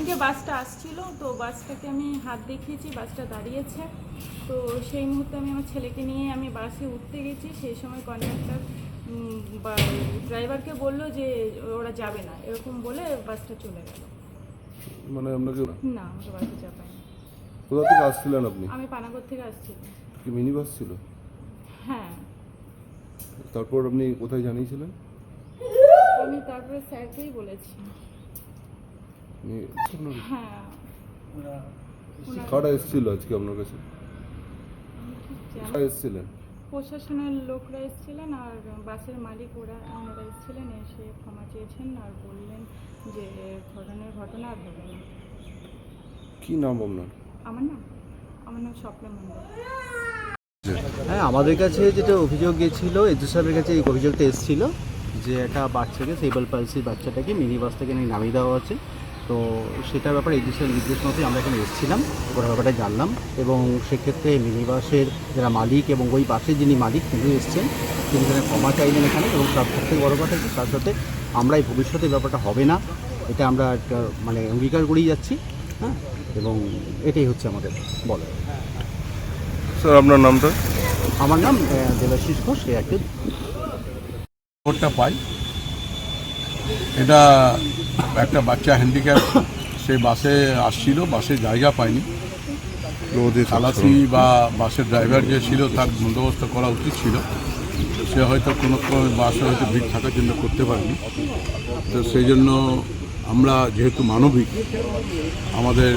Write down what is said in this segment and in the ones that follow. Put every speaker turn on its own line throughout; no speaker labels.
সেদিনকে বাসটা আসছিল, তো বাসটাকে আমি হাত দেখিয়েছি, বাসটা দাঁড়িয়েছে। তো সেই মুহূর্তে আমি আমার ছেলেকে নিয়ে আমি বাসে উঠতে গেছি। সেই সময় কন্ডাক্টর বা ড্রাইভারকে বললো যে ওরা যাবে না, এরকম বলে বাসটা চলে গেল।
মানে আপনাকে
না, আমাকে বাসে চাপায়নি।
কোথা থেকে আসছিলেন আপনি?
আমি পানাগড় থেকে আসছিলাম।
কি মিনি বাস ছিল?
হ্যাঁ,
তারপর আপনি কোথায় জানিয়েছিলেন?
আমি তারপরে স্যারকেই বলেছি। হ্যাঁ,
কারা এসেছিল আজকে আপনার কাছে?
আমি ঠিক জানি।
কারা এসেছিলেন?
প্রশাসনের লোকরা এসেছিলেন আর বাসের মালিক ওনারা এসেছিলেন, এসে ক্ষমা চেয়েছেন আর বললেন যে ধরনের ঘটনা আর হবে না।
কি নাম আপনার?
আমার নাম স্বপ্না মণ্ডল।
হ্যাঁ, আমাদের কাছে যেটা অভিযোগ গিয়েছিল, এসডি সাহেবের কাছে এই অভিযোগটা এসেছিল যে একটা বাচ্চাকে, সেরিব্রাল পালসির বাচ্চাটাকে মিনি বাস থেকে নামিয়ে দেওয়া হচ্ছে। তো সেটার ব্যাপারে এসডি সাহেবের নির্দেশ মতোই আমরা এখানে এসেছিলাম, ওরা ব্যাপারটা জানলাম। এবং সেক্ষেত্রে মিনি বাসের যারা মালিক এবং ওই বাসের যিনি মালিক তিনি এসছেন, তিনি এখানে ক্ষমা চাইলেন এখানে। এবং সব থেকে বড় কথা কি, তার সাথে আমরা এই ভবিষ্যতে ব্যাপারটা হবে না, এটা আমরা একটা মানে অঙ্গীকার করেই যাচ্ছি। হ্যাঁ, এবং এটাই হচ্ছে আমাদের বলা।
স্যার আপনার নামটা?
আমার নাম দেবাশিস ঘোষ। একটু
খবরটা পাই, এটা একটা বাচ্চা হ্যান্ডিক্যাপ সে বাসে আসছিল, বাসে জায়গা পায়নি। খালাসি বা বাসের ড্রাইভার যে ছিল তার বন্দোবস্ত করা উচিত ছিল, সে হয়তো কোনো বাসে হয়তো ভিড় থাকার জন্য করতে পারেনি। তো সেই জন্য আমরা যেহেতু মানবিক, আমাদের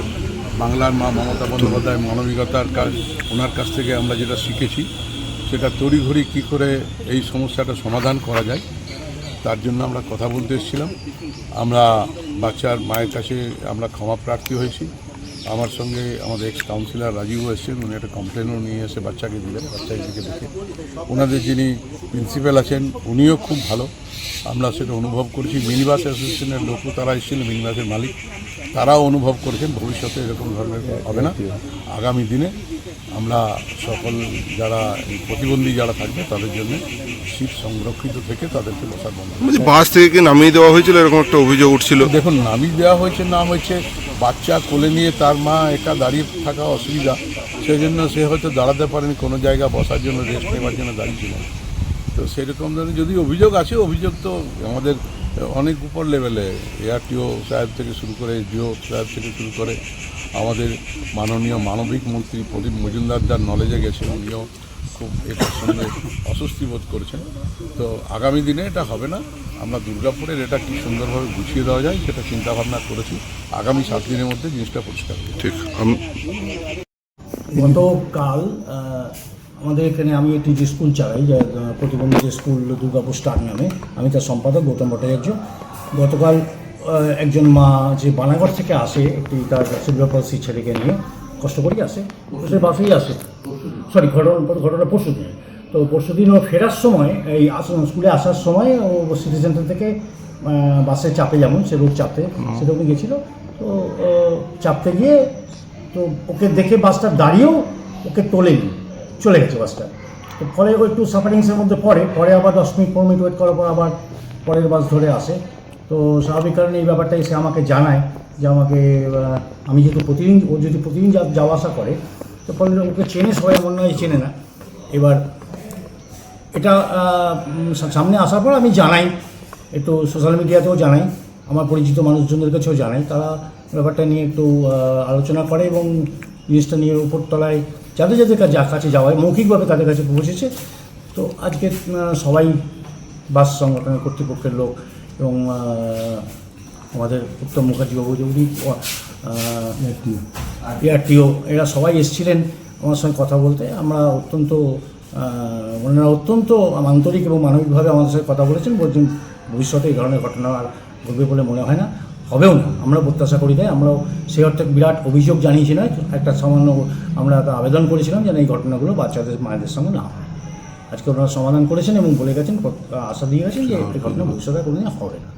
বাংলার মা মমতা বন্দ্যোপাধ্যায় মানবিকতার কাজ, ওনার কাছ থেকে আমরা যেটা শিখেছি সেটা তড়িঘড়ি কী করে এই সমস্যাটা সমাধান করা যায় তার জন্য আমরা কথা বলতে এসেছিলাম। আমরা বাচ্চার মায়ের কাছে আমরা ক্ষমা প্রার্থী হয়েছি। আমার সঙ্গে আমাদের এক্স কাউন্সিলর রাজীবও এসেছেন, উনি একটা কমপ্লেনও নিয়ে এসে বাচ্চাকে দিলেন। বাচ্চাকে দেখে ওনাদের যিনি প্রিন্সিপাল আছেন উনিও খুব ভালো, আমরা সেটা অনুভব করেছি। মিনি বাস অ্যাসোসিয়েশনের লোকও তারা এসেছিলেন, মিনি বাসের মালিক তারাও অনুভব করেছেন ভবিষ্যতে এরকম ধরনের হবে না। আগামী দিনে আমরা সকল যারা প্রতিবন্ধী যারা থাকবে তাদের জন্য সিট সংরক্ষিত থেকে তাদেরকে বসার বন্ধ।
বাস থেকে কি নামিয়ে দেওয়া হয়েছিল এরকম একটা অভিযোগ উঠছিল?
দেখুন, নামিয়ে দেওয়া হয়েছে না হয়েছে, বাচ্চা কোলে নিয়ে তার মা একা দাঁড়িয়ে থাকা অসুবিধা, সেই জন্য সে হয়তো দাঁড়াতে পারেনি, কোনো জায়গা বসার জন্য রেস্ট নেওয়ার জন্য দাঁড়িয়েছিল। তো সেরকম ধরনের যদি অভিযোগ আছে, অভিযোগ তো আমাদের অনেক উপর লেভেলে, এআরটিও সাহেব থেকে শুরু করে, এসডিও সাহেব থেকে শুরু করে আমাদের মাননীয় মানবিক মন্ত্রী প্রদীপ মজুমদার যার নলেজে গেছেন, উনিও খুব এটার সঙ্গে অস্বস্তি বোধ করেছেন। তো আগামী দিনে এটা হবে না, আমরা দুর্গাপুরের এটা কি সুন্দরভাবে গুছিয়ে দেওয়া যায় সেটা চিন্তাভাবনা করেছি। আগামী 7 দিনের মধ্যে জিনিসটা পরিষ্কার হবে।
ঠিক।
গতকাল আমাদের এখানে আমি একটি যে স্কুল চালাই, যে প্রতিবন্ধী যে স্কুল দুর্গাপুর স্টার নামে, আমি তার সম্পাদক গৌতম ভট্টাচার্য। গতকাল একজন মা যে বানাগড় থেকে আসে, একটি তার সেরিব্রাল পালসি ছেলেকে নিয়ে কষ্ট করেই আসে, সে বাসেই আসে। ঘটনা পরশু দিন। তো পরশু দিন ও ফেরার সময়, এই স্কুলে আসার সময় ও সিটি সেন্টার থেকে বাসে চাপে, যেমন সে রোজ চাপতে সেরকমই গেছিলো। তো চাপতে গিয়ে তো ওকে দেখে বাসটা দাঁড়িয়েও ওকে তোলেনি, চলে গেছে বাসটা। তো ফলে ও একটু সাফারিংসের মধ্যে পরে আবার 10 মিনিট 15 মিনিট ওয়েট করার পর আবার পরের বাস ধরে আসে। তো স্বাভাবিক কারণে এই ব্যাপারটা এসে আমাকে জানায় যে আমাকে, আমি যেহেতু প্রতিদিন যাওয়া আসা করে, তো ফলে ওকে চেনে সবাই, এমন নয় চেনে না। এবার এটা সামনে আসার পর আমি জানাই, একটু সোশ্যাল মিডিয়াতেও জানাই, আমার পরিচিত মানুষজনদের কাছেও জানাই। তারা ব্যাপারটা নিয়ে একটু আলোচনা করে এবং জিনিসটা নিয়ে উপরতলায় যাদের কাছে যাওয়ায় মৌখিকভাবে তাদের কাছে পৌঁছেছে। তো আজকে সবাই বাস সংগঠনের কর্তৃপক্ষের লোক এবং আমাদের উত্তম মুখার্জি বাবু, উনি এআরটিও, এরা সবাই এসেছিলেন আমার সঙ্গে কথা বলতে। আমরা ওনারা অত্যন্ত আন্তরিক এবং মানবিকভাবে আমাদের সাথে কথা বলেছেন। ভবিষ্যতে এই ধরনের ঘটনা আর ঘটবে বলে মনে হয় না, হবেও না, আমরা প্রত্যাশা করি। তাই আমরাও সেই অর্থে বিরাট অভিযোগ জানিয়েছি নয়, একটা সামান্য আমরা আবেদন করেছিলাম যেন এই ঘটনাগুলো বাচ্চাদের মায়েদের সঙ্গে না হয়। আজকে ওনারা সমাধান করেছেন এবং বলে গেছেন, আশা দিয়ে গেছেন যে এই ঘটনা ভবিষ্যতে কোনোদিন হবে না।